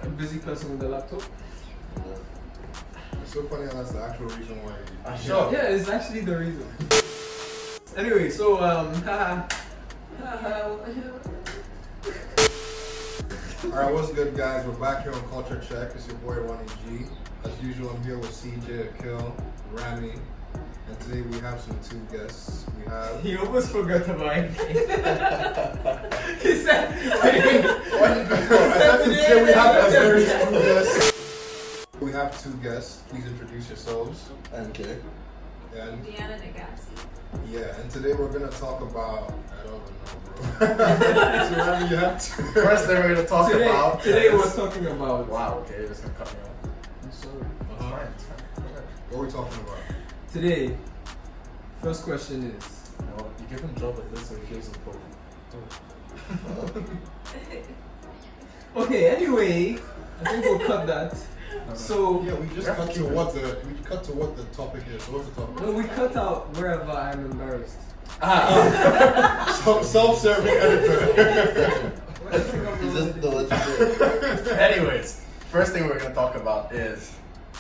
a busy person with a laptop. It's so funny how that's the actual reason why. Sure. Yeah, it's actually the reason. Anyway, so Alright, what's good, guys? We're back here on Culture Check. It's your boy Ronnie G. As usual, I'm here with CJ, Akil, Rami, and today we have some two guests. We have. he almost forgot about it. He said, Today we have a very two guests. We have two guests. Please introduce yourselves. Okay. And Deanna Nagasi. yeah, and today we're gonna talk about. I don't know, bro. So Rami, you have to. First thing we're gonna talk about. Today we're talking about. Wow. Okay, this is gonna cut me off. I'm sorry. Fine. What are we talking about? Today, first question is. No, you give him a job like this so he feels important. Okay. Anyway, I think we'll cut that. So Yeah, we just cut to what the topic is. So what's the topic? no, we cut out wherever I'm embarrassed. Self-serving editor. Is this the legendary? Anyways, first thing we're gonna talk about is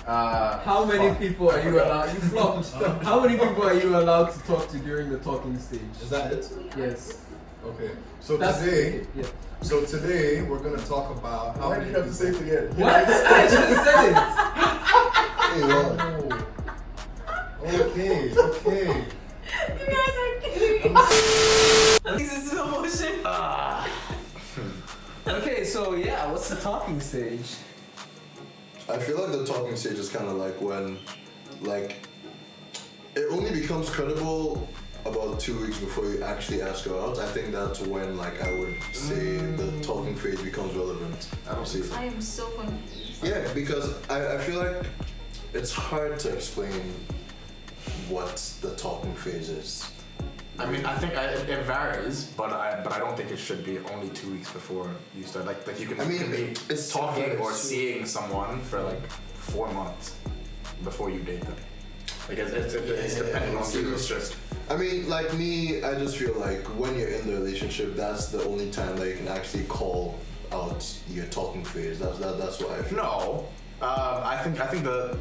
How many people are you allowed? You flopped. How many people are you allowed to talk to during the talking stage? Is that it? Yes. Okay. So That's today, yeah. we're gonna talk about how why many did you have to say it again? What? I just said it. Hey, okay. You guys are kidding. This is slow motion. Okay, so yeah, what's the talking stage? I feel like the talking stage is kind of like when, like, it only becomes credible about 2 weeks before you actually ask her out. I think that's when, like, I would say the talking phase becomes relevant. I don't see. I am so confused. Yeah, because I feel like it's hard to explain what the talking phase is. I mean, I think it varies, but I don't think it should be only 2 weeks before you start. Like you can, I mean, you can be it's talking varies or too. seeing someone for like 4 months before you date them. Like it's depending on you. It's just. I mean, like me, I just feel like when you're in the relationship, that's the only time that you can actually call out your talking phase. That's what I feel. No, I think the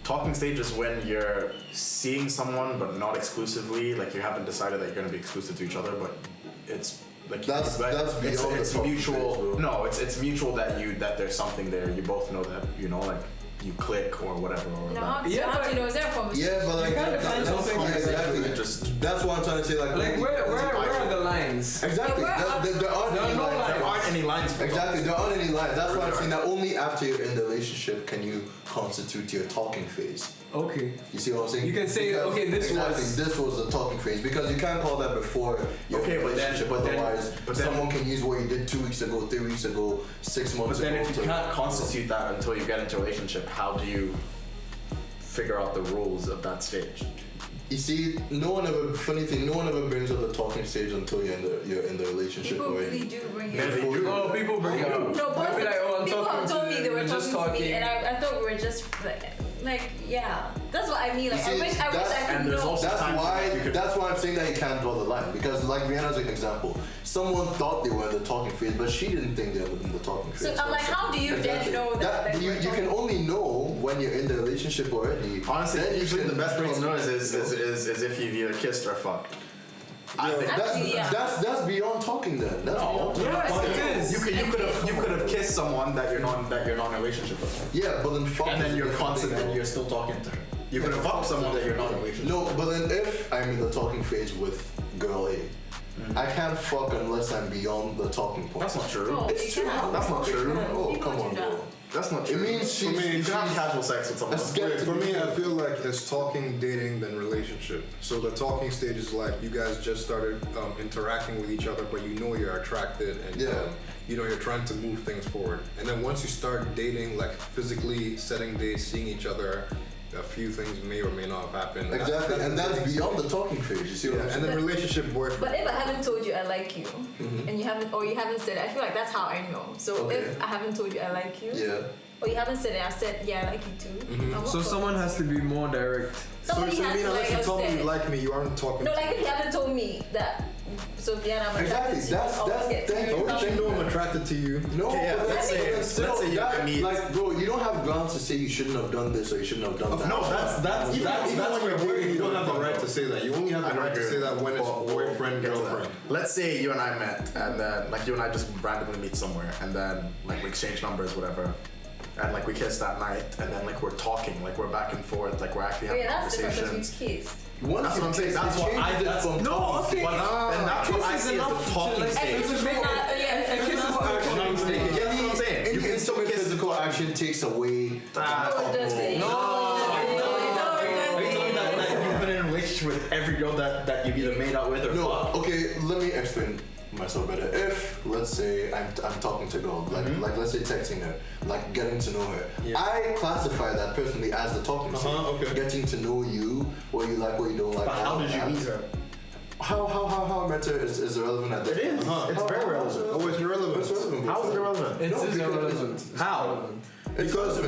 talking stage is when you're seeing someone, but not exclusively. Like you haven't decided that you're going to be exclusive to each other, but it's like That's beyond it's the talking mutual. phase, bro. No, it's mutual that there's something there. You both know that like you click or whatever. Or No, that. Yeah, how do you know? Is there a conversation? Yeah, but like, You gotta find something yeah, like exactly. that. Just- That's what I'm trying to say. Like where are the lines? Exactly. Yeah, There aren't there are any no lines. lines. There aren't any lines. For Exactly, there aren't any lines. That's why I'm saying that only after you're in the relationship can you constitute your talking phase. Okay. You see what I'm saying? You can say, okay, this was the talking phase, because you can't call that before your Okay, but then- relationship. Otherwise, someone can use what you did 2 weeks ago, 3 weeks ago, 6 months But ago. then if you to- can't constitute that until you get into a relationship, how do you figure out the rules of that stage? You see, no one ever brings up the talking stage until you're in the relationship People already. really do bring Then it. they do. Oh, people bring it up. No, but They'll be like, oh, I'm people talking have to told me them, they were we're just talking to me, talking. and I thought we were just like yeah. That's what I mean. Like You see, I wish I and could there's know. also- That's Sometimes why. you could- That's why I'm saying that you can't draw the line, because, like Rihanna's an example. Someone thought they were in the talking phase, but she didn't think they were in the talking phase. So I'm like, how do you then know that? You can only know when you're in the relationship already. Honestly, Then you usually can the best way to know come- is if you've either kissed or fucked. I think Actually, yeah. That's beyond talking then. That's beyond talking. Yes, it is. You could have kissed someone that you're not in a relationship with, Yeah, but then fuck and is then a you're different constant thing. and you're still talking to her. You could have fucked someone that you're not in a relationship. No, but then if I'm in the talking phase with girl A, I can't fuck unless I'm beyond the talking point. That's not true. Oh, It's you true. can have That's not fun. true. Oh, You come can on, do that. bro. That's not true. It means For me, you can have casual sex with someone. Let's get For me, I feel like it's talking, dating, then relationship. So the talking stage is like you guys just started interacting with each other, but you know you're attracted and you're trying to move things forward. And then once you start dating, like physically setting dates, seeing each other, a few things may or may not have happened. Exactly, and that's dating beyond stage. the talking phase. You see what I'm And saying? then relationship boyfriend. But if I haven't told you I like you, and you haven't said it, I feel like that's how I know. So Okay. if I haven't told you I like you, Yeah. or you haven't said it, I said yeah I like you too. I won't So talk. someone has to be more direct. so Somebody you has mean to unless you like told me you upset. like me, you aren't talking No, to like me. if you haven't told me that Sophia, I'm Exactly, attracted to that's- you. that's- Get to thank you. you. Don't you know I'm attracted to you? No, Okay, yeah, but let's say you that, meet- like, bro, you don't have grounds to say you shouldn't have done this or you shouldn't have done that. No, that's Even when you're dating, you don't have the right to say that. You only have I the don't right to agree. say that when it's Well, boyfriend, get to that. girlfriend. Let's say you and I met, and then like you and I just randomly meet somewhere, and then like we exchange numbers, whatever, and like we kiss that night, and then like we're talking, like we're back and forth, like we're actually having Wait, that's different because conversations. we've kissed. Once That's you what I'm saying. kiss, That's it what I. changes That's from No, talking okay. stage. Then that's what I Kiss is see as enough the to, talking like, stage. It's not, yeah, a kiss is not- action. Yeah, that's what I'm saying. Any You can still intimate kiss. physical action takes away. No, it doesn't. No. Are you telling that you've been in a relationship with every girl that you've either made out with or No, fucked? okay, let me explain myself better. If, let's say, I'm talking to a girl, like let's say texting her, like getting to know her, Yeah. I classify that personally as the talking stage. Okay. Getting to know you, what you like, what you don't like. But how all did you that. meet her? How I met her is irrelevant at this It point. is. It's very relevant. Oh, it's irrelevant. It's relevant. How is it irrelevant? It No, is because- irrelevant. How? Because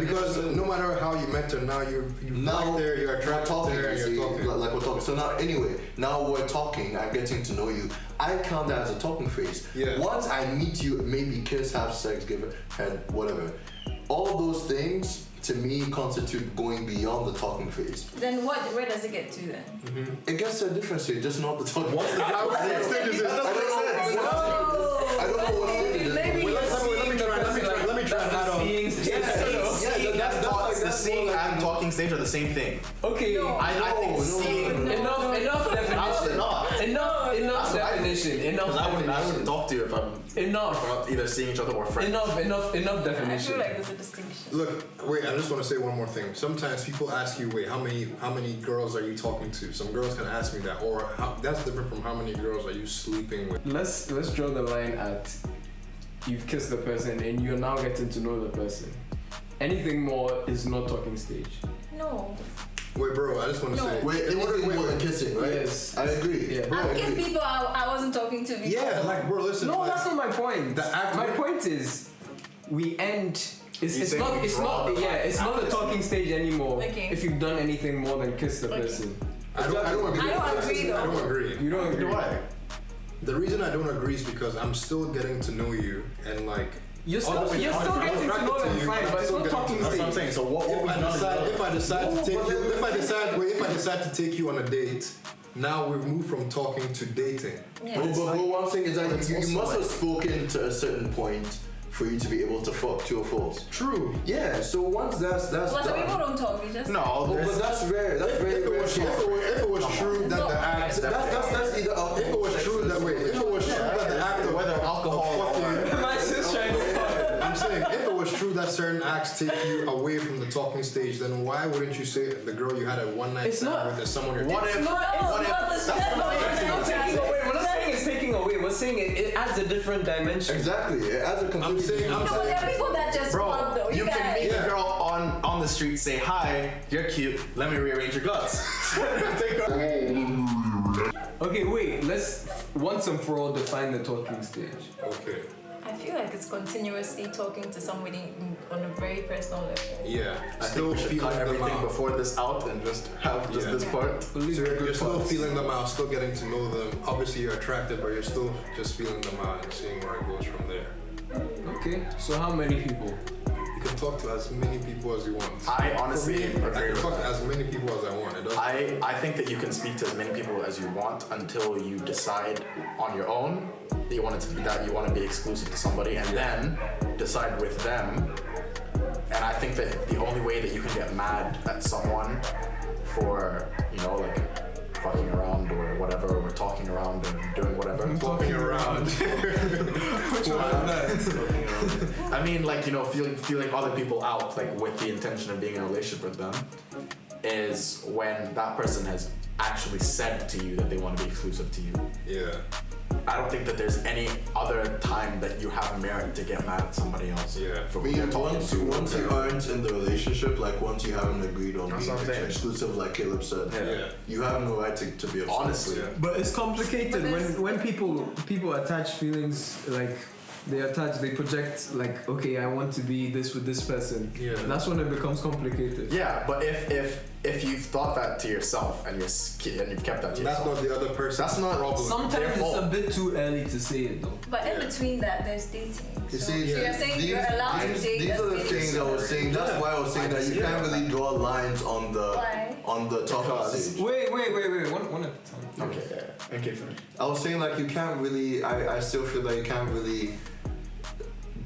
no matter how you met her, now you Now like there, you're we're attracted talking, there, you you're see, talking. like we're talking. So now, anyway, now we're talking. I'm getting to know you. I count that as a talking phase. Yeah. Once I meet you, maybe kiss, have sex, give a head, whatever. All those things to me constitute going beyond the talking phase. Then where does it get to then? It gets to a different stage, just not the talking. What's the I don't know what difference? stage it is. I don't know what stage it is. Maybe Wait, you're let me seeing the try- let me person try- like let me try that's that the on. seeing stage. Seeing that's the more seeing like- and talking stage are the same thing. Okay. No. I think No, seeing. Enough How is it definition. not? Enough definition. Enough Because I wouldn't definition. talk to you if I'm Enough. either seeing each other or friends. Enough I feel definition. like there's a distinction. Look, wait, I just want to say one more thing. Sometimes people ask you, wait, how many girls are you talking to? Some girls can ask me that, or that's different from how many girls are you sleeping with? Let's draw the line at you've kissed the person and you're now getting to know the person. Anything more is not talking stage. No. Wait, bro, I just want to No. say. Wait, anything more than kissing, right? Yes. I agree. Yeah. Bro, I I've kissed agree. people I wasn't talking to before. Yeah, like, bro, listen. No, like, that's not my point. The act- My point is, we end. It's You say not. we It's draw not. the Yeah, line it's not after the talking stage anymore. Okay. If you've done anything more than kiss the Okay. person, I don't agree. I don't agree though. I don't agree. you don't agree. Do I? The reason I don't agree is because I'm still getting to know you, and like. You're still Obviously, getting I'm to know attracted them you, fine, I'm but it's still not getting talking to know That's what I'm stage. saying. So what If we've I done decide, is if I decide to take you, if I decide to take you on a date, now we've moved from talking to dating. Yeah. But one thing is that But it's you also must have like- spoken to a certain point for you to be able to fuck, true or false. True. Yeah, so once that's Well, some people done. don't talk. We just No, But there's- that's rare. That's very If it rare. was, if it was true that No. the act, That's either up. if it was true that way, if it was true that the act of whether alcohol of fucking, My sister trying to fuck. I'm saying if it was true that certain acts take you away from the talking stage, then why wouldn't you say the girl you had a one night It's stand not- with is someone you're What dating? if? what if? the That's what I'm It's not taking away. We're not saying it's taking away. We're saying it adds a different dimension. Exactly. It adds a completely saying- different- No, but there are people that just Bro, fuck though. you can guys. meet Yeah. a girl on the street, say hi, you're cute, let me rearrange your guts. Take her. Okay, wait. Let's once and for all define the talking stage. Okay. I feel like it's continuously talking to somebody on a very personal level. Yeah. I think Still we should feeling cut them everything out. before this out and just have just Yeah. this part. So you're still feeling them out, still getting to know them. Obviously you're attracted, but you're still just feeling them out and seeing where it goes from there. Okay. So how many people? You can talk to as many people as you want. I honestly For me, I agree can with talk to that. as many people as I want. It doesn't. I think that you can speak to as many people as you want until you decide on your own that you want to be exclusive to somebody, and then decide with them. And I think that the only way that you can get mad at someone for like fucking around or whatever, or talking around and doing whatever. Talking around. Which one is that? I mean, feeling other people out, like with the intention of being in a relationship with them, is when that person has actually said to you that they want to be exclusive to you. Yeah. I don't think that there's any other time that you have merit to get mad at somebody else. Yeah. For I who mean, you're talking once to. you aren't in the relationship, like once you haven't agreed on That's being what I'm saying. exclusive, like Caleb said, Yeah. you have no right to be upset. Honestly. Yeah. But it's complicated But there's- when people attach feelings like they attach, they project like, okay, I want to be this with this person. Yeah. That's when it becomes complicated. Yeah, but if you've thought that to yourself and you've kept that to That's yourself, not the other person's that's not problem. Sometimes it's fault. a bit too early to say it though. But in between that, there's dating. You So, see, so you're saying you're allowed to date. these are the that's things I was saying. That's why I was saying that you can't really draw lines on the Why? talking stage. Wait. One at a time. Okay, yeah. Okay, finish. I was saying like you can't really. I still feel that you can't really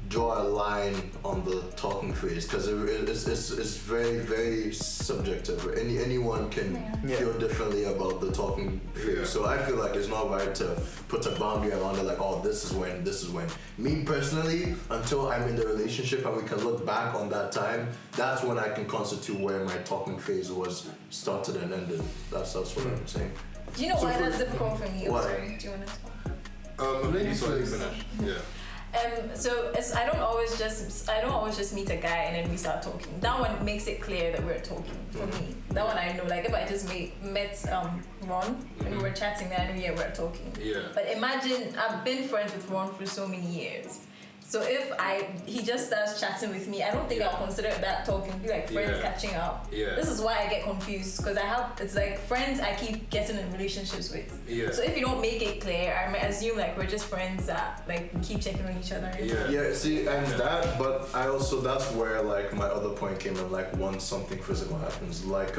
draw a line on the talking phase because it's very very subjective. Anyone can Yeah. feel differently about the talking phase. Yeah. So I feel like it's not right to put a boundary around it. Like, oh, this is when. Me personally, until I'm in the relationship and we can look back on that time, that's when I can constitute where my talking phase was started and ended. That's what I'm saying. Do you know So why for- that's difficult for me? Why? Sorry, do you want to talk? Ladies Sorry, first. finish. Yeah. So I don't always just meet a guy and then we start talking. That one makes it clear that we're talking for me. That one I know. Like if I just met Ron and we were chatting, then I know we're talking. Yeah. But imagine I've been friends with Ron for so many years. So if he just starts chatting with me, I don't think Yeah. I'll consider that talking. Be like friends Yeah. catching up. Yeah. This is why I get confused because it's like friends I keep getting in relationships with. Yeah. So if you don't make it clear, I might assume like we're just friends that like we keep checking on each other. Yeah. Yeah, see, and that, but I also, that's where like my other point came in, like once something physical happens, like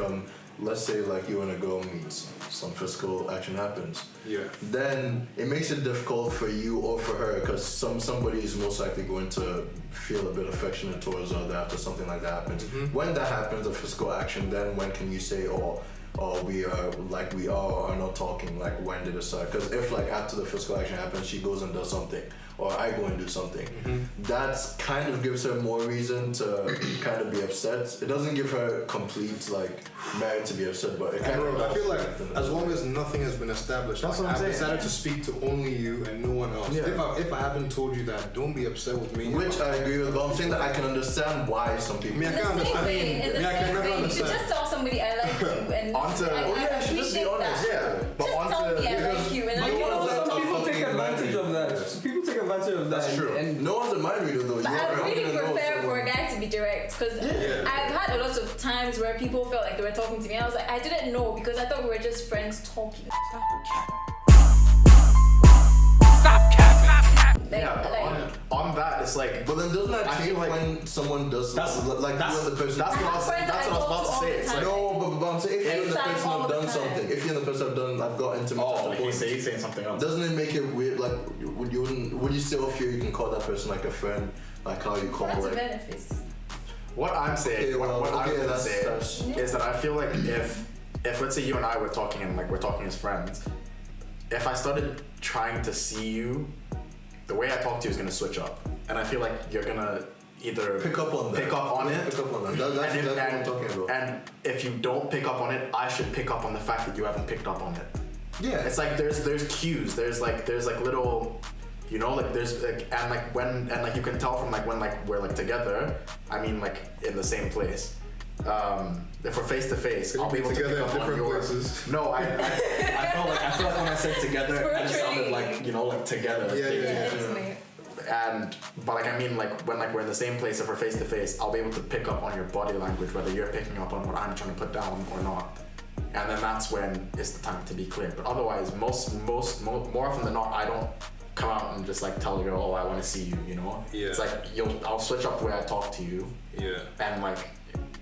let's say like you and a girl meet, some physical action happens, Yeah. then it makes it difficult for you or for her because somebody is most likely going to feel a bit affectionate towards her after something like that happens. When that happens, a physical action, then when can you say, oh we are or not talking, like when did it start? Because if like after the physical action happens she goes and does something or I go and do something, that's kind of gives her more reason to kind of be upset. It doesn't give her complete like merit to be upset, but it kind of I feel like as long as nothing has been established, That's like, what I'm I've saying. decided to speak to only you and no one else. Yeah. If I haven't told you that, don't be upset with me. which I agree with, but I'm saying that I can understand why some people. I mean, I can't In the same understand. way, in the Yeah, I can same never way, you should understand. just tell somebody I like you and Onto- I oh, yeah, she just be appreciate honest, that. Yeah, but Just tell onto me I like you and But then you you know, know some a people take fucking advantage of that. Yeah. People take advantage of that. That's true. And No one's a mind reader though. But I really don't know prefer for a someone. guy to be direct because Yeah. I've had a lot of times where people felt like they were talking to me. I was like, I didn't know because I thought we were just friends talking. Like, yeah, but like, on that it's like But then doesn't that I change feel like when someone does that's like that's you and the person? that's what I was friends that's I what I was talk about to to all say. the It's time. like, No, but I'm saying if you and the FaceTime person all have the done time. something, if you and the person have got intimate oh, at the like point, he's saying something else. doesn't it make it weird? Like, would you still feel you can call that person like a friend, like how you call that's a like? benefit. What I'm saying, Okay, well, what I'm okay, gonna that's- say that's- is that I feel like if let's say you and I were talking and like we're talking as friends, if I started trying to see you, the way I talk to you is gonna switch up, and I feel like you're gonna either Pick up on that. pick up on it, Pick up on that. That's and, if, what I'm and, talking about. and if you don't pick up on it, I should pick up on the fact that you haven't picked up on it. Yeah. It's like there's cues. There's like little, you know, like there's like and like when and like you can tell from like when like we're like together. I mean like in the same place. If we're face to face, Could I'll be be able to together pick in up on different your. places. No, I feel like when I said together, it sounded like you know like together. Yeah, yeah, yeah. Intimate. But like I mean like when like we're in the same place, if we're face to face, I'll be able to pick up on your body language, whether you're picking up on what I'm trying to put down or not. And then that's when it's the time to be clear. But otherwise, more often than not, I don't come out and just like tell the girl, oh, I want to see you. You know? Yeah. It's like I'll switch up the way I talk to you, Yeah. and like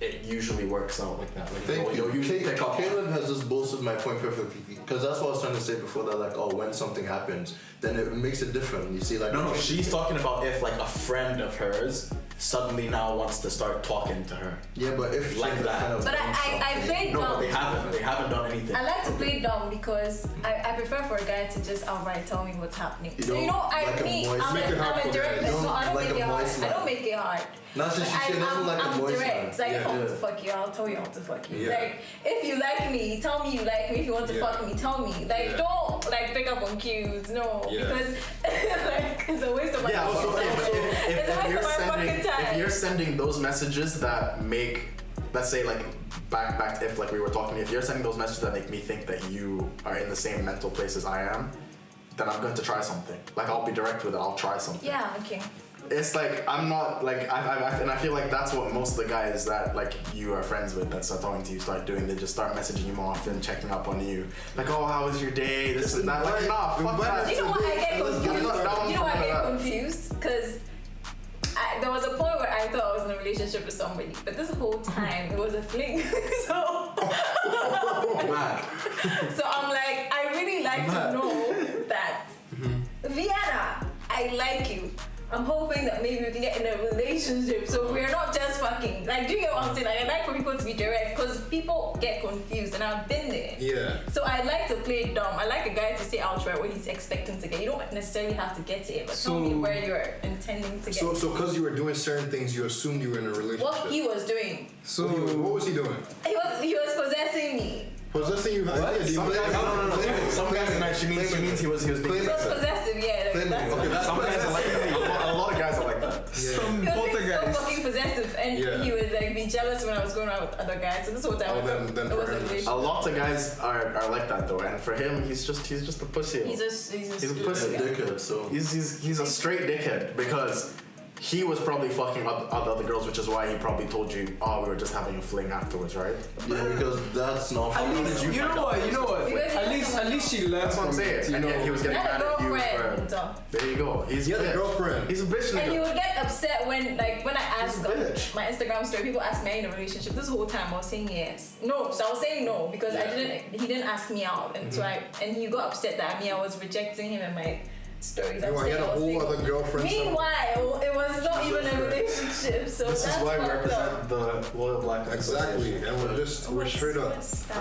it usually works out like that. Like Thank you'll you. usually pick up. Caleb has just bolstered my point perfectly because that's what I was trying to say before that. Like, oh, when something happens, then it makes it different. You see, like No, she's talking about if like a friend of hers suddenly now wants to start talking to her. Yeah, but if Like she that. kind of But done I something- played No, but dumb. they haven't done anything. I like to play dumb because I prefer for a guy to just outright tell me what's happening. You So, don't like a moist- I'm Make it hard a for direct guys. person. No, I don't Like make a it hard. moist I man. don't make it hard. Not just she doesn't like a I'm moist direct. man. It's like if I Yeah. want to fuck you, I'll tell you I want to fuck you. Yeah. Like if you like me, tell me you like me. If you want to Yeah. fuck me, tell me. Like Yeah. don't like pick up on cues. No, Yeah. because like it's a waste of my Yeah, but fucking okay, time. but It's a waste you're of my fucking sending time. if you're sending those messages that make, let's say like back if like we were talking, if you're sending those messages that make me think that you are in the same mental place as I am, then I'm going to try something. Like I'll be direct with it. I'll try something. Yeah, okay. It's like I'm not like and I feel like that's what most of the guys that like you are friends with that start talking to you start doing. They just start messaging you more often, checking up on you. Like, oh, how was your day? This and that. Like, nah, fuck that. You know what? I get confused. You know why I get confused? Because there was a point where I thought I was in a relationship with somebody, but this whole time it was a fling. So I'm like, I really like to know that Vienna, I like you. I'm hoping that maybe we can get in a relationship so we're not just fucking. Like, do you get what I'm saying? Like, I like for people to be direct because people get confused and I've been there. Yeah. So I like to play dumb. I like a guy to say outright what he's expecting to get. You don't necessarily have to get it, but tell me where you're intending to get. So because you were doing certain things, you assumed you were in a relationship. What he was doing. So what was he doing? He was possessing me. Possessing you? What? Some guys, she means he was being He was possessive, yeah. That's Okay, that's some guys are like that. A lot of guys are like that. Yeah. he was being so fucking possessive, and he would like be jealous when I was going around with other guys. So this whole time, then it was for a him. relationship. A lot of guys are like that though, and for him, he's just a pussy. He's a He's a pussy. Dickhead, so He's a straight dickhead because he was probably fucking other girls, which is why he probably told you, oh, we were just having a fling afterwards, right? yeah, because that's not. At least, you know what? At least she learned That's what I'm from saying. it, you And know. yet he was getting mad at you girlfriend. for. There you go. He's He had a bitch. girlfriend. He's a bitch And he nigga. would get upset when I asked a bitch. my Instagram story. People ask me, are you in a relationship? This whole time I was saying yes. No, so I was saying no because he didn't ask me out, and so and he got upset that I was rejecting him and my stories. He had a whole other girlfriend. Meanwhile, it was not even a relationship. So This is that's why we fucked up. represent the loyal black Exactly, and we're straight up.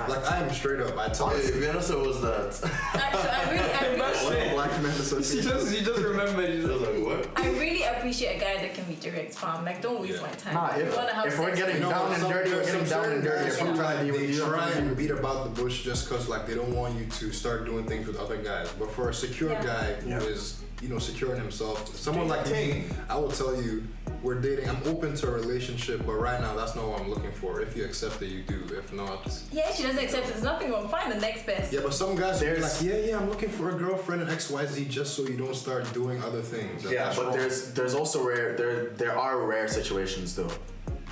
Like I am straight up. I tell Hey, you. Vanessa was that. Actually, I really Black men association. He just remembered. He's I was like, what? I really appreciate a guy that can be direct, fam. Like, don't waste my time. Nah, you wanna have if we're sex getting with me, down and dirty, we're getting down and dirty. If I'm trying to be with They you, try and beat about the bush just because like they don't want you to start doing things with other guys. But for a secure guy who is secure in himself, someone like me, I will tell you, we're dating. I'm open to a relationship, but right now that's not what I'm looking for. If you accept it, you do. If not, yeah, she doesn't accept it. There's nothing wrong. Find the next best. yeah. But some guys are like, yeah, I'm looking for a girlfriend and XYZ just so you don't start doing other things. Yeah, That's but wrong. there's also there are rare situations though,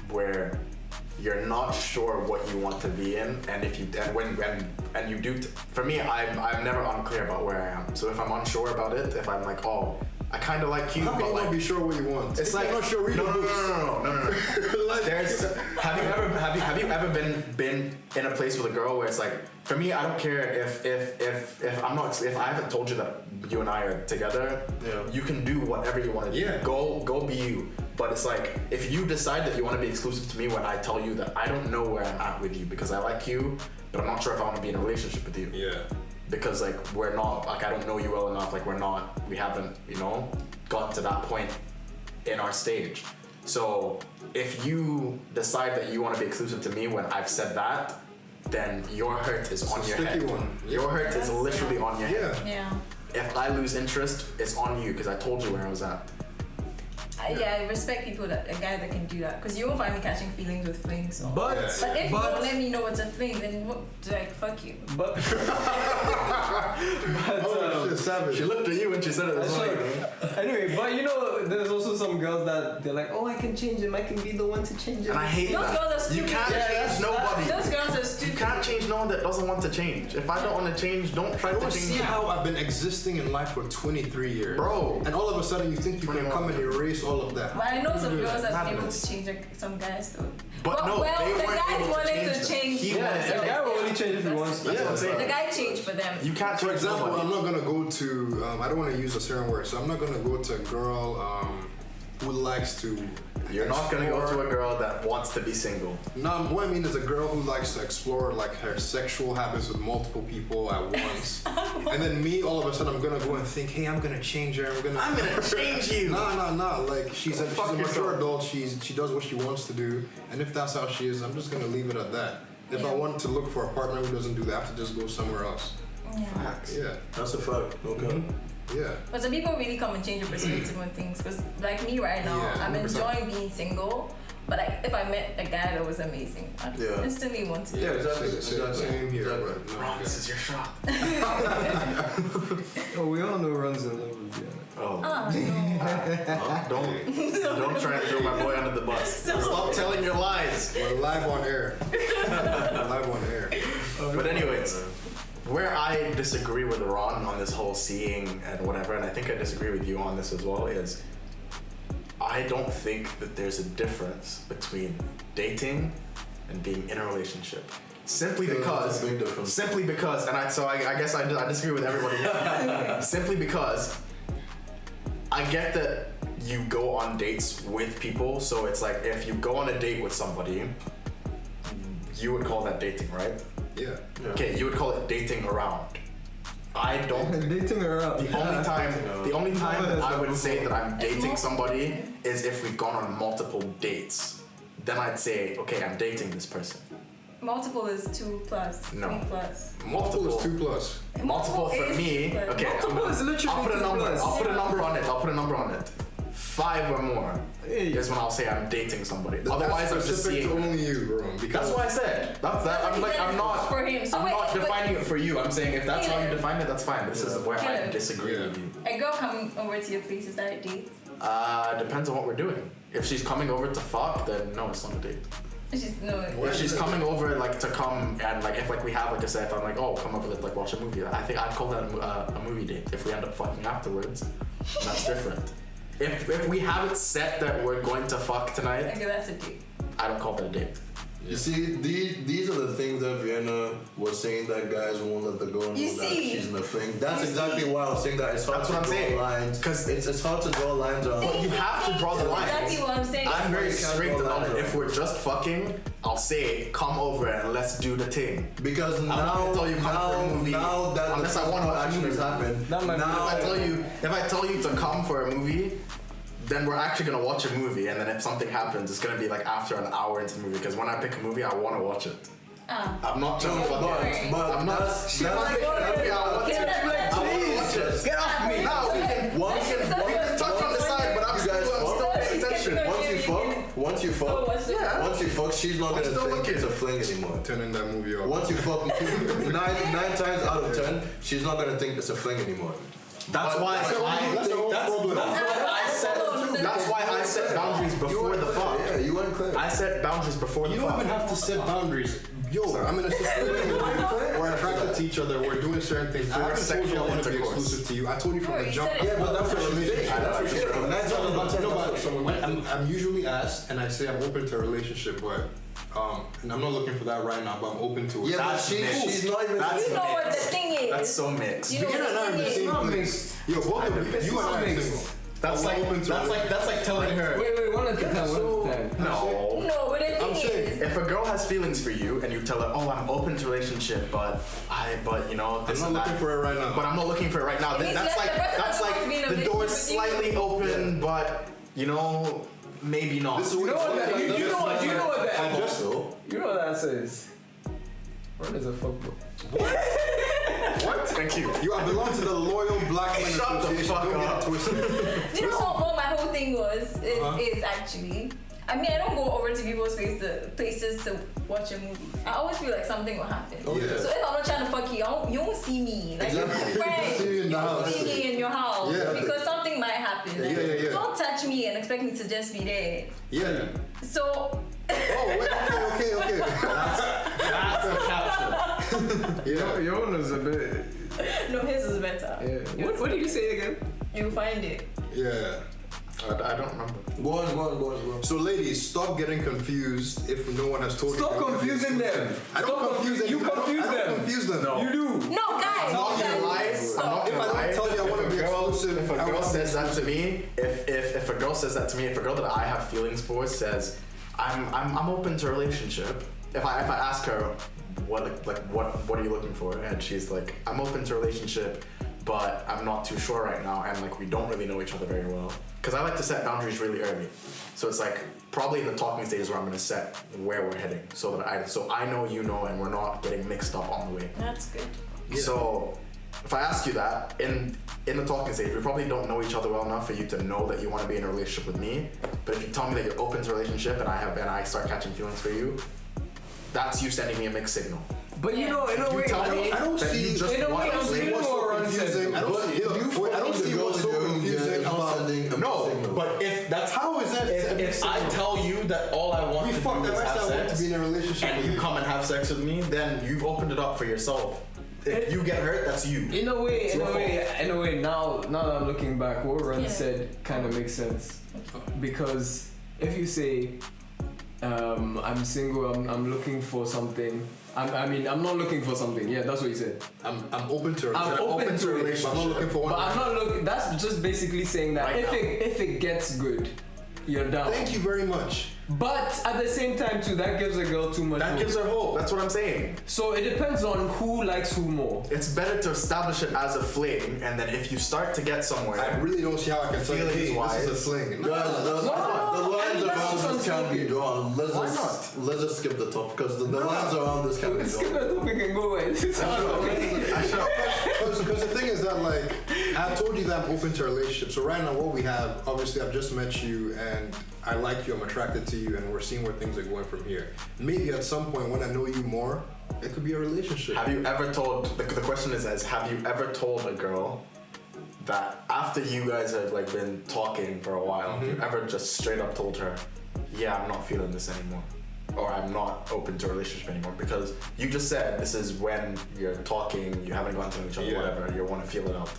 where you're not sure what you want to be in, and if you and you do. For me, I'm never unclear about where I am. So if I'm unsure about it, if I'm like, oh, I kind of like you, How can but you like not be sure what you want? it's If like you're not sure, read no, the no, books. no. Like- There's have you ever been in a place with a girl where it's like, for me, I don't care if I'm not, if I haven't told you that you and I are together, you can do whatever you want to do. Yeah. Go be you. But it's like, if you decide that you want to be exclusive to me when I tell you that I don't know where I'm at with you because I like you, but I'm not sure if I want to be in a relationship with you. Yeah. Because like we're not, like I don't know you well enough, like we haven't, gotten to that point in our stage. So if you decide that you want to be exclusive to me when I've said that, then your hurt is on your head. One. Your hurt is literally on your head. Yeah. Yeah. If I lose interest, it's on you because I told you where I was at. I respect people a guy that can do that because you won't find me catching feelings with flings. So. But But if you don't let me know it's a fling, then what? Like fuck you. but Oh, shit, savage. She looked at you when she said it. It's like, anyway, but there's also some girls that they're like, oh, I can change him. I can be the one to change him. and I hate Those that. girls are You stupid. can't Yeah, change nobody. Those girls are You stupid. can't change no one that doesn't want to change. If I don't want to change, don't try You to don't change see me. how I've been existing in life for 23 years. Bro. And all of a sudden you think you can 21. come and erase all of that. But I know some girls that have been able Madness. to change some guys though. But no, well, they the weren't guys able to wanted change to them. change. He Yeah, wanted a to. guy will only change if he wants to. That's what I'm saying. The guy changed for them. You can't For change example, nobody. I'm not gonna go to. I don't want to use a certain word, so I'm not gonna go to a girl who likes to. You're not gonna go to explore- a girl that wants to be single. No, what I mean is a girl who likes to explore like her sexual habits with multiple people at once. And then me, all of a sudden, I'm gonna go and think, hey, I'm gonna change her. I'm gonna change you. Nah. Like she's a Fuck mature yourself. adult. She does what she wants to do, and if that's how she is, I'm just gonna leave it at that. If I want to look for a partner who doesn't do that, I have to just go somewhere else. Facts. Yeah, That's a fact. Okay. yeah. But some people really come and change your perspective on things. Because like me right now, Yeah, I'm 100%. enjoying being single. But if I met a guy that was amazing, I'd instantly want to. Yeah, exactly. Same here. Exactly. But no, Ron, this is your shot. Oh, we all know Ron's in love with Diana. Oh. No. Don't try and throw my boy under the bus. Stop telling your lies. we're live on air. Live on air. But anyways, where I disagree with Ron on this whole seeing and whatever, and I think I disagree with you on this as well, is I don't think that there's a difference between dating and being in a relationship. Simply because, That's a big difference. and I guess I disagree with everybody here. Simply because I get that you go on dates with people, so it's like if you go on a date with somebody, you would call that dating, right? Yeah. Okay, you would call it dating around. I don't. Dating around. The only time that I would say that I'm dating somebody is if we've gone on multiple dates. Then I'd say, okay, I'm dating this person. Multiple is 2+, No. 3+. Multiple is 2+. Multiple for is me. 2+. Okay, Multiple is literally I'll put a number. 2+. I'll put a number on it. I'll put a number on it. 5 or more Hey. is when I'll say I'm dating somebody. That's Otherwise, I'm just specific seeing. to only you, bro. That's Because what I said. I'm not. For him. So I'm wait, not but defining it for you. I'm saying if that's how you define it, that's fine. This is where I Yeah. disagree Yeah. with you. a girl coming over to your place, is that a date? Depends on what we're doing. If she's coming over to fuck, then no, it's not a date. If she's coming over like to come and like if like we have like I said, if I'm like, oh, come over, let's like watch a movie, I think I'd call that a movie date. If we end up fucking afterwards, that's different. If we have it set that we're going to fuck tonight, Okay, that's a date. I don't call that a date. You see, these are the things that Vienna was saying that guys won't let the girl know You that see? she's in a fling. That's You exactly see? why I was saying that it's hard That's to what I'm draw saying. lines. 'Cause it's hard to draw lines on. But you have to draw the line. Exactly what I'm saying. I'm very You can't strict draw about lines it. on If we're just fucking, I'll say, come over and let's do the thing. Because I'm not now, gonna tell you come for a movie now that unless the I want to watch a action has movie. happened, That might be- now If I tell you to come for a movie, then we're actually gonna watch a movie, and then if something happens, it's gonna be like after an hour into the movie. Because when I pick a movie, I want to watch it. I'm not trying to fucking. but I'm not. that's I want to watch it. Get off me! No, we can touch on the side, but I'm You guys still fuck? paying attention. once you fuck, Yeah. once you fuck, she's not I'm gonna still think looking. it's a fling anymore. turning that movie off. Once you fuck, nine times out of 10, she's not gonna think it's a fling anymore. That's why That's the whole problem. That's why I set boundaries before the fuck. Yeah, you weren't clear. I set boundaries before the You don't fuck. even have to set boundaries. Yo, I'm in a situation where we're attracted to each other. We're doing certain things. I haven't told you I want to be Intercourse. exclusive to you. I told you from No, the you jump. said it. Yeah, but that's what she thinks. That's what she thinks. Nine times out of 10, No, that's what but someone when thinks. I'm usually asked, and I say I'm open to a relationship, but and I'm not looking for that right now, but I'm open to it. Yeah, but That's she's mixed. not even. That's You know what the mixed. thing is. That's so mixed. You know Beginner and I are in the It's same not place. mixed. Yo, both of you, you and I are mixed. single. That's I'm like open to it. that's like telling her. Wait, one at a time, one at a time. No. No, but the I'm thing saying, is, If a girl has feelings for you and you tell her, oh, I'm open to relationship, but you know, I'm this not and looking that. for it right now. But I'm not looking for it right now. means That's that like the person that's doesn't want to be in a like the door's relationship with you. slightly open, but you know, maybe not. This is You know what that? You know what? You know what I that? just You know what that says? Ron is a fuckboy. What? Thank you. I belong to the loyal black men Shut the association. fuck Don't get up. it twisted. do you know what my whole thing was? Is actually, I mean, I don't go over to people's places to watch a movie. I always feel like something will happen. Oh, yeah. So if I'm not trying to fuck you, you won't see me. Like Exactly. you're my friend. See you in the You house. won't see me in your house Yeah. because something might happen. Like, Yeah. Don't touch me and expect me to just be there. Yeah. So. Oh, wait, okay. That's a caption. Yeah. Your one was a bit. No, his is better. Yeah. What did you say again? You'll find it. Yeah. I don't remember. Go on. So, ladies, stop getting confused if no one has told you. Stop confusing them. I don't Stop confuse them. You confuse I don't them. confuse them. No. You do. No, guys. I'm not gonna guys, lie. stop. I'm not If I gonna don't lie. tell you I want to be exclusive, If a I girl wanna be says that to me, if a girl says that to me, if a girl that I have feelings for says, I'm open to a relationship. If I ask her what are you looking for, and she's like, I'm open to a relationship, but I'm not too sure right now, and like we don't really know each other very well. Because I like to set boundaries really early, so it's like probably in the talking stages where I'm gonna set where we're heading, so I know you know, and we're not getting mixed up on the way. That's good. So if I ask you that in the talking stage, we probably don't know each other well enough for you to know that you want to be in a relationship with me. But if you tell me that you're open to a relationship and I start catching feelings for you, that's you sending me a mixed signal. But you know, in a way, I don't see. In a way, I'm seeing more confusing. I don't see what's so confusing about. No, but if that's how is it? If I tell you that all I want to do is have sex, to be in a relationship, and you come and have sex with me, then you've opened it up for yourself. If you get hurt, that's you. In a way, now that I'm looking back, what Ron said kind of makes sense. Because if you say, I'm single, I'm looking for something. I'm not looking for something. Yeah, that's what he said. I'm open to. I'm open to a relationship. I'm not looking for one. But I'm not looking. That's just basically saying that if it gets good, you're down. Thank you very much. But at the same time too, that gives a girl too much That hope. gives her hope. That's what I'm saying. So it depends on who likes who more. It's better to establish it as a fling, and then if you start to get somewhere, I really don't see how I can tell you, hey, this is a fling. Guys, the lines around this can't be drawn. Let's just skip the top because the lines around this can't be Skip drawn. the topic and go away. Because the thing is that, like, I've told you that I'm open to relationships. So right now, what we have, obviously, I've just met you and I like you, I'm attracted to you, and we're seeing where things are going from here. Maybe at some point when I know you more, it could be a relationship. have you ever told, the question is, have you ever told a girl that after you guys have like been talking for a while, have you ever just straight up told her, yeah, I'm not feeling this anymore, or I'm not open to a relationship anymore? Because you just said this is when you're talking, you haven't gone to know each other, whatever, you want to feel it out.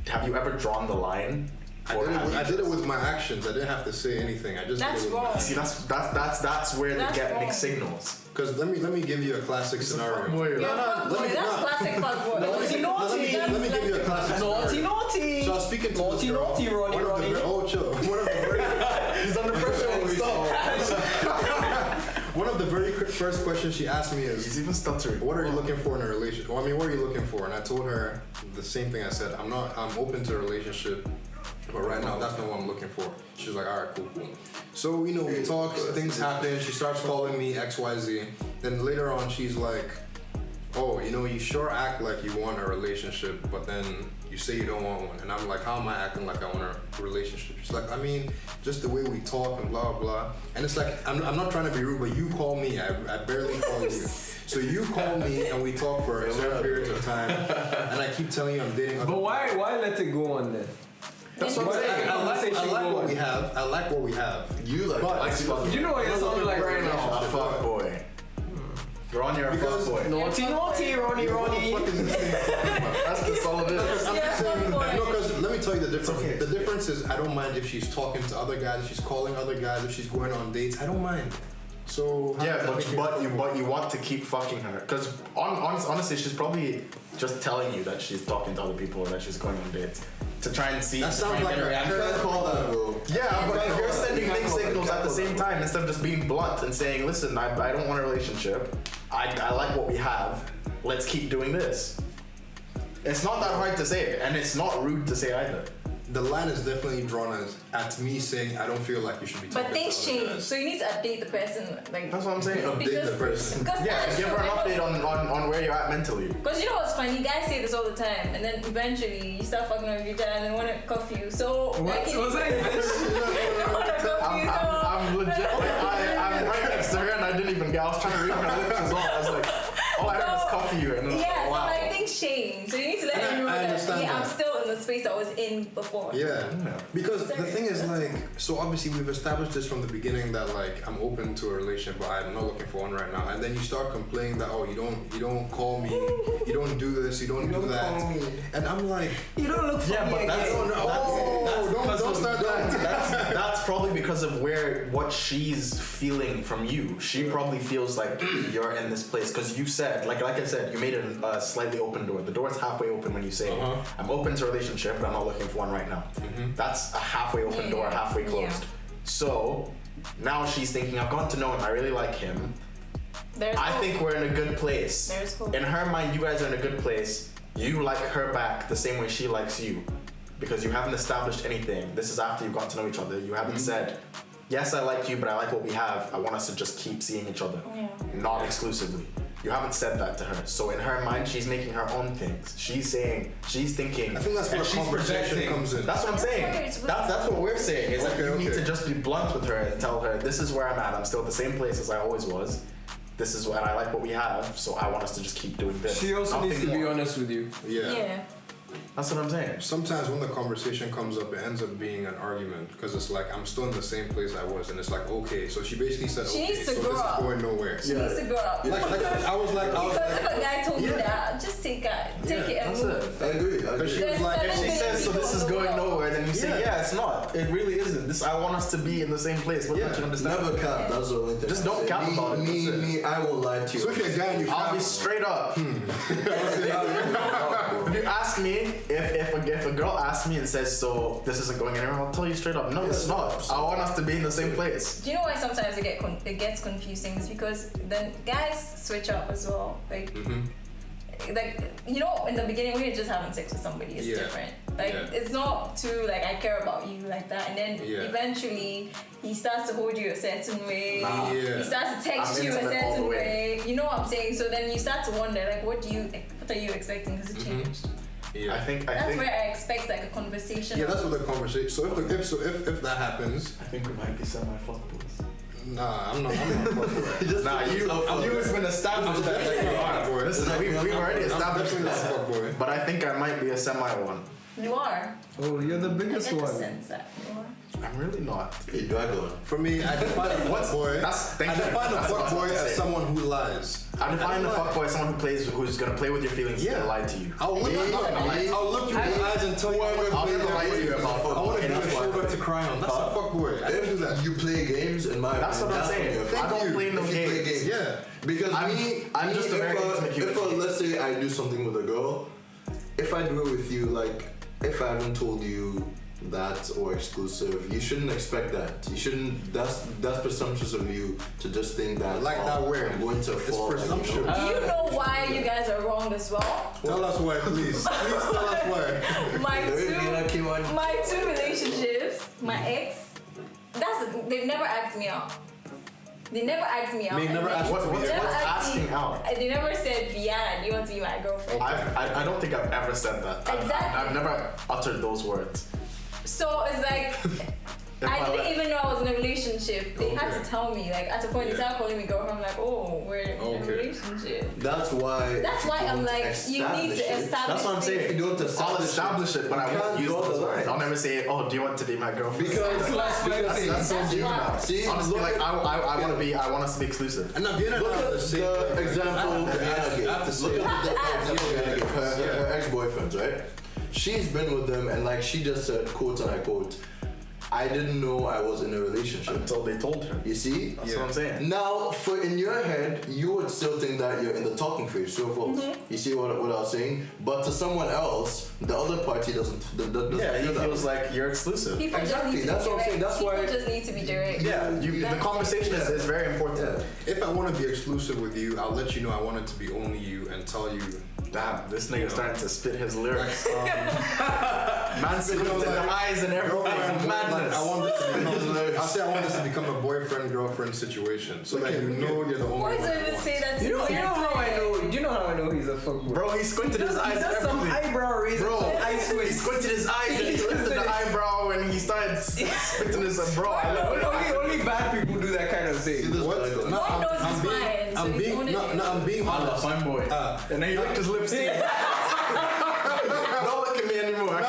Have you ever drawn the line? I did it with my actions. I didn't have to say anything. I just That's did it with wrong. my See, that's where they get wrong. mixed signals. Because let me give you a classic scenario. You're a fuckboy. That's classic fuckboy. Let me give you a classic scenario. Naughty. So I was speaking to this girl. Ronnie. Oh, chill. He's under pressure when we One of the very first questions she asked me is, He's even stuttering. what are you looking for in a relationship? Well, I mean, what are you looking for? And I told her the same thing I said. I'm open to a relationship, but right now that's not what I'm looking for. She was like, all right, cool. So, we talk, things happen. She starts calling me XYZ. Then later on, she's like, oh, you sure act like you want a relationship, but then you say you don't want one. And I'm like, how am I acting like I want a relationship? She's like, I mean, just the way we talk and blah, blah. And it's like, I'm not trying to be rude, but you call me. I barely call you. So you call me and we talk for a certain period of time. And I keep telling you I'm dating other But why let it go on then? That's what I'm saying. I like what we have. I like what we have. You like fuck. You know what it sounds like right now? A fuck boy. You're on your fuck boy. Naughty, Ronnie. That's the solid is. I'm just saying, fuck boy. no, because let me tell you the difference. Okay. The difference is I don't mind if she's talking to other guys, if she's calling other guys, if she's going on dates. I don't mind. So how Yeah, does that make but you want to keep fucking her, because honestly, she's probably just telling you that she's talking to other people or that she's going on dates to try and see. That sounds like a Call that, bro. Yeah, but if you're sending You can't mixed call that. signals You at can't the call same that. time instead of just being blunt and saying, listen, I don't want a relationship. I like what we have. Let's keep doing this. It's not that hard to say, and it's not rude to say either. The line is definitely drawn at me saying I don't feel like you should be talking But things to other change, guys. so you need to update the person. Like, That's what I'm saying. Update the person. Yeah, give her an update on where you're at mentally. Because you know what's funny? Guys say this all the time, and then eventually you start fucking with each other and they want to cuff you. So What was that? They want to cuff you. I'm legit. I'm right next to her, and I didn't even get. I was trying to read her lips as well. I was like, all I heard was coffee you, and I was Yeah, like, wow. so like things change. So you need to let And them know I that understand I'm that. still in the space I was in before. Yeah, because the Sorry. thing is like, so obviously we've established this from the beginning that like I'm open to a relationship, but I'm not looking for one right now. And then you start complaining that you don't call me, you don't do this, you don't do that, and I'm like, You don't look Yeah, funny but that's again. don't start that. That's probably because of what she's feeling from you. She probably feels like you're in this place because you said, like I said, you made a slightly open door. The door's halfway open when you say, I'm open to a relationship, but I'm not looking for one right now. That's a halfway open door, halfway closed. So now she's thinking, I've gotten to know him, I really like him. I think we're in a good place. There's hope. In her mind, you guys are in a good place. You like her back the same way she likes you. Because you haven't established anything. This is after you've gotten to know each other. You haven't said, yes, I like you, but I like what we have. I want us to just keep seeing each other. Yeah. Not exclusively. You haven't said that to her. So in her mind, she's making her own things. She's thinking. I think that's where conversation comes in. That's what I'm saying. That's what we're saying. Is that you need to just be blunt with her and tell her, this is where I'm at. I'm still at the same place as I always was. This is what I like what we have. So I want us to just keep doing this. She also needs to be honest with you. Yeah. That's what I'm saying. Sometimes when the conversation comes up, it ends up being an argument because it's like I'm still in the same place I was, and it's like okay. So she basically said, She okay, needs to so grow this up. is going nowhere. She needs to grow up. Like I was like, Because if a guy told me that, just take it and That's move. it. I agree. Because she was There's like, so If she many says, so this is people going in the world. nowhere, then you say, yeah, it's not. It really isn't. This I want us to be in the same place. What don't you understand? Never cap. That's the only thing. Just I don't say. cap about it, that's it. Me, I will lie to you. so if you're a guy and you I'll be have- straight up. If you ask me, if a girl asks me and says, so this isn't going anywhere, I'll tell you straight up, no, it's not. I want us to be in the same place. Do you know why sometimes it gets confusing? It's because then guys switch up as well. Like, you know, in the beginning when you're just having sex with somebody, it's different. Like, it's not too like I care about you like that, and then eventually he starts to hold you a certain way. He starts to text I'm you a intimate all the certain way. way. You know what I'm saying? So then you start to wonder, like, what are you expecting? Has it changed? Yeah. I think That's where I expect like a conversation. Yeah, that's what the conversation. So if that happens, I think we might be semi-fuckboys. nah, I'm not fuckboy. Nah, you has been established that you are. Listen, we've already established definitely not that. fuckboy. But I think I might be a semi-one. You are. Oh, you're the I biggest get the one. sense that you are. I'm really not. Hey, dragon. For me, I define a fuckboy. That's I define a what I was fuckboy about to as say. someone who lies. I define a fuckboy as someone who's gonna play with your feelings and lie to you. I'll look you in the eyes and tell you I'll never lie to you about I want to fuckboy. be a shoulder to cry on. That's a fuckboy. I don't do that. If you play games, in my That's what opinion, I'm saying. when you're I don't play no if you play games. Yeah. Because I'm just a very intimate human if being. let's say I do something with a girl, if I do it with you, like if I haven't told you that or exclusive, you shouldn't expect that. You shouldn't. That's presumptuous of you to just think that. Like that word. I'm going to It's fall. presumptuous. You know? Do you know why you guys are wrong as well? Tell us why, please. Please tell us why. My two relationships, my ex, they've never asked me out. They never asked me out. They never asked What's me out. asking out? They never said, Vienna, do you want to be my girlfriend? I don't think I've ever said that. Exactly. I've never uttered those words. So it's like, I didn't even know I was in a relationship. They had to tell me. Like at a point, they started calling me girlfriend. I'm like, oh, we're in a relationship. That's why. I'm like, you need to establish. That's what I'm saying. If you don't I'll establish it, but I won't use draw the those words. line. I'll never say, oh, do you want to be my girlfriend? Because that's so deep now. See, honestly, look like at- I want us to be exclusive. And now, Vienna Look have at the same the example Vienna gave. I have to say Look it. at the ask. example Vienna gave. Her ex-boyfriends, right? She's been with them, and like she just said, quote and I quote, I didn't know I was in a relationship. Until they told her. You see? That's what I'm saying. Now, for in your head, you would still think that you're in the talking phase, true or false. You see what I was saying? But to someone else, the other party doesn't Yeah, he feel that feels way. like you're exclusive. People Exactly, just need to that's be what I'm saying, direct. that's why- People just need to be direct. Yeah, the conversation is very important. Yeah. If I want to be exclusive with you, I'll let you know I want it to be only you and tell you. Damn, this nigga's starting to spit his lyrics. Like, Man squinted in the eyes and everything. girlfriend, Madness. I want this to become. I say I want this to become a boyfriend-girlfriend situation, so that you know you're the only Boys one. don't even say that to You know me. how I know? Do you know how I know he's a fuckboy? Bro, he squinted his eyes He and does some everything. eyebrow raising. Bro, I he squinted his eyes and he lifted the eyebrow and he started spitting his bro. I love it. Only bad people do that kind of thing. What? No, God knows he's fine, so he's owning it. I'm being honest. Fine boy. And then he licked his lips. Don't look at me anymore. I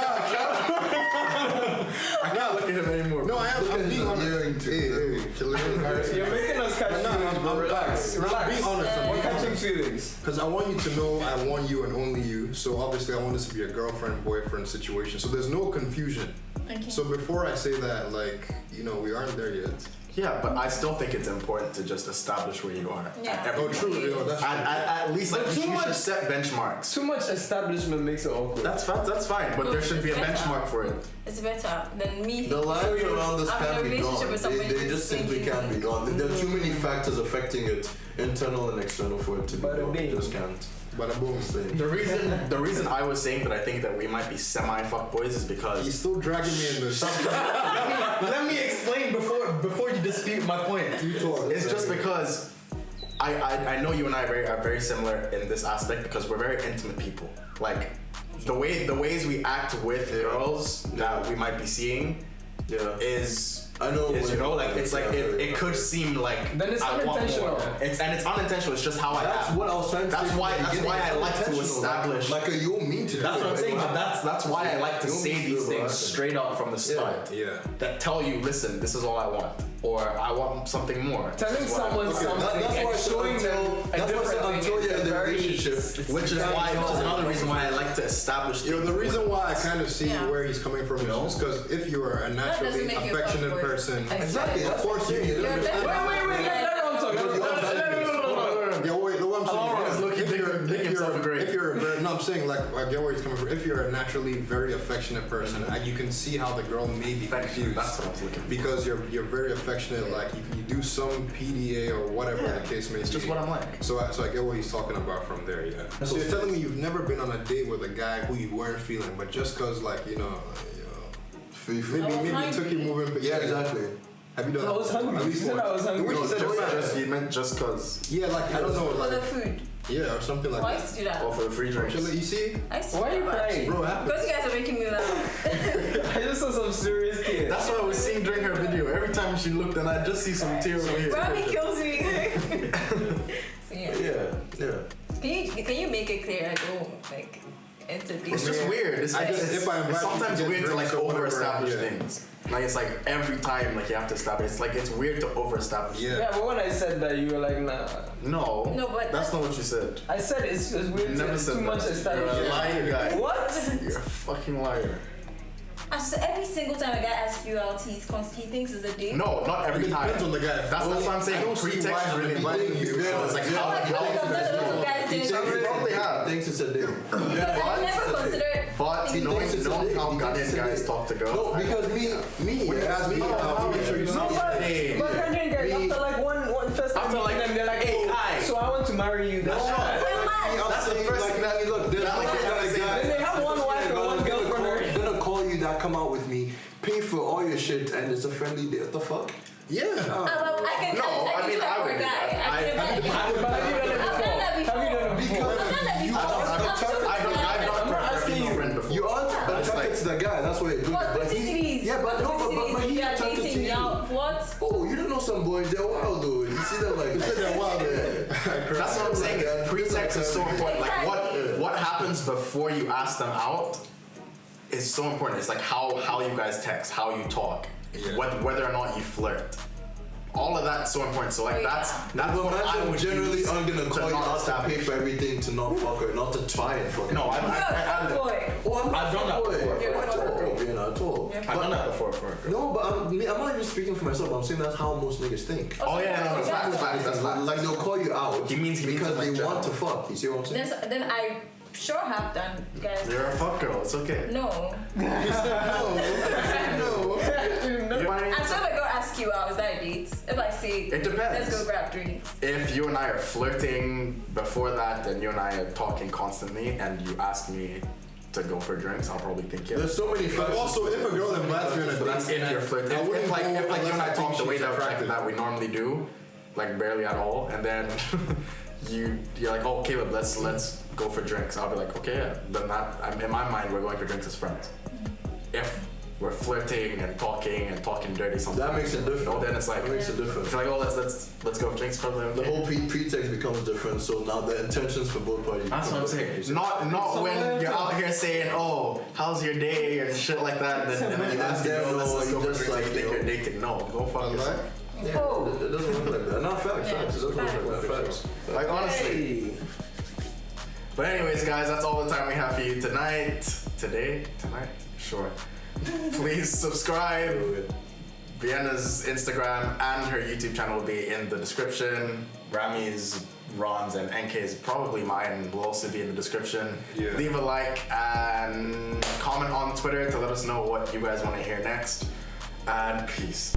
can't look at him anymore. No, I'm being honest. Hey, You're making us catch feelings, bro. Relax. I'm being honest. We're catching feelings. Because I want you to know I want you and only you. So obviously I want this to be a girlfriend-boyfriend situation. So there's no confusion. Okay. So before I say that, like, we aren't there yet. Yeah, but I still think it's important to just establish where you are. Yeah. At every Oh, true. That's At least like But you too much- should set benchmarks. Too much establishment makes it awkward. That's fine, but there should be a benchmark for it. It's better than me. The lines around this I'm in a can't be relationship drawn. with somebody They who's just simply thinking- can't be drawn. There are too many factors affecting it, internal and external, for it to be Bada drawn. bing. Just can't. Bada boom. The reason I was saying that I think that we might be semi-fuckboys is because He's still dragging me in this. let me explain before you dispute my point. You talk. It's just because I know you and I are very similar in this aspect because we're very intimate people. Like the ways we act with girls that we might be seeing is. I know. Is, you know, like it's like it could seem like then it's unintentional. It's unintentional. It's just how I That's am. what I was trying to say. That's why I like to establish. Like you don't mean to. That's what I'm saying. But that's why I like to say these things straight up from the start. Yeah. That tell you, listen, this is all I want, or I want something more. Telling someone something and showing them a different thing you're in the relationship, which is another reason why I like to establish. You know, the reason why I kind of see where he's coming from is just because if you are a naturally affectionate person, exactly. of course you need to understand. Wait, let him talk. No, I'm saying like I get where he's coming from. If you're a naturally very affectionate person, you can see how the girl may be confused. That's what I was looking for. Because you're very affectionate. Like you do some PDA or whatever the case may be. It's just what I'm like. So I get what he's talking about from there. Yeah. So you're telling me you've never been on a date with a guy who you weren't feeling, but just cause like maybe it took you moving. Yeah, exactly. Have you done that? I was hungry. You said I was hungry. He meant just cause. Yeah, like I don't know. For the food. Yeah, or something like Why that. used to do that? Or for the free drinks. You see? I used to Why are you do that, crying? Bro, happy. Because you guys are making me laugh. I just saw some serious tears. That's what I was seeing during her video. Every time she looked, and I just see some tears over here. Robbie kills me. So, Yeah. Can you make it clear I don't like entertain? It's just weird. It's it's sometimes weird to like over-establish things. Like it's like every time like you have to establish. It's like it's weird to over-establish. Yeah, but when I said that, you were like, nah. No, but that's not what you said. I said it's weird Never to said too that. much You're a establishment. liar, guy. What? You're a fucking liar. Every single time a guy asks you out, he thinks it's a date. No, not every It time. depends on the guy. That's what I'm saying. I don't see Pretext why is really inviting you. So it's like how guys do. They probably have. Thinks it's a deal. I never considered. But you know how Ghanaian guys talk to girls. No, because me. When you ask me out, make sure you No, but Hey. Ghanaian guys, after like one first time After like, meeting them, they're like, hey, hi. so I want to marry you. That's right. That's the first thing that you look. Then they have one wife and one girlfriend. Gonna call you that come out with me, pay for all your shit, and it's a friendly date. What the fuck? Yeah. I can do that for a guy. I've done that before. I'm not asking you. You aren't attracted to that guy. That's what you're doing. But Yeah, but he's attracted to you. What? Oh, you don't know some boys. They're wild though. You see them like they're wild. That's what I'm saying. Pretext is so important. Like what happens before you ask them out is so important. It's like how you guys text, how you talk, whether or not you flirt. All of that's so important. So like that's what I would generally use aren't gonna call you not out to pay for everything to not fuck her, not to try and fuck her. No, I've done that before. I've done that before. I've done that before for a girl. No, but I'm not even speaking for myself. I'm saying that's how most niggas think. Oh yeah, no, that's facts. Like they'll call you out. He means because they like want to fuck. You see what I'm saying? Then I sure have done, guys. You're a fuck girl. It's okay. No. No. And so if a girl asks you out, is that a date? If I say, It depends. let's go grab drinks. If you and I are flirting before that, and you and I are talking constantly, and you ask me to go for drinks, I'll probably think There's so many But factors. also, if a girl invites you on a But that's date, if you're flirting. I wouldn't If like go you and I unless I talk think the way she's attractive. that we normally do, like barely at all, and then you're like, oh Caleb, let's go for drinks. I'll be like, okay, yeah. Then that in my mind we're going for drinks as friends. If we're flirting and talking dirty sometimes, That makes it different. No, then it's like That makes it different. It's like, oh, let's go for drinks. Probably okay. The whole pretext becomes different, so now the intentions for both parties. That's what I'm saying. Not when you're out here saying, oh, how's your day and shit like that, and then you ask them, let's go for drinks and you think you're dating. No, go fuck yourself. Yeah, it doesn't work like that. Not facts. It doesn't work like that. Like honestly. But anyways, guys, that's all the time we have for you tonight. Tonight? Sure. Please subscribe. Vienna's Instagram and her YouTube channel will be in the description. Rami's, Ron's, and NK's, probably mine, will also be in the description. Yeah. Leave a like and comment on Twitter to let us know what you guys want to hear next. And peace.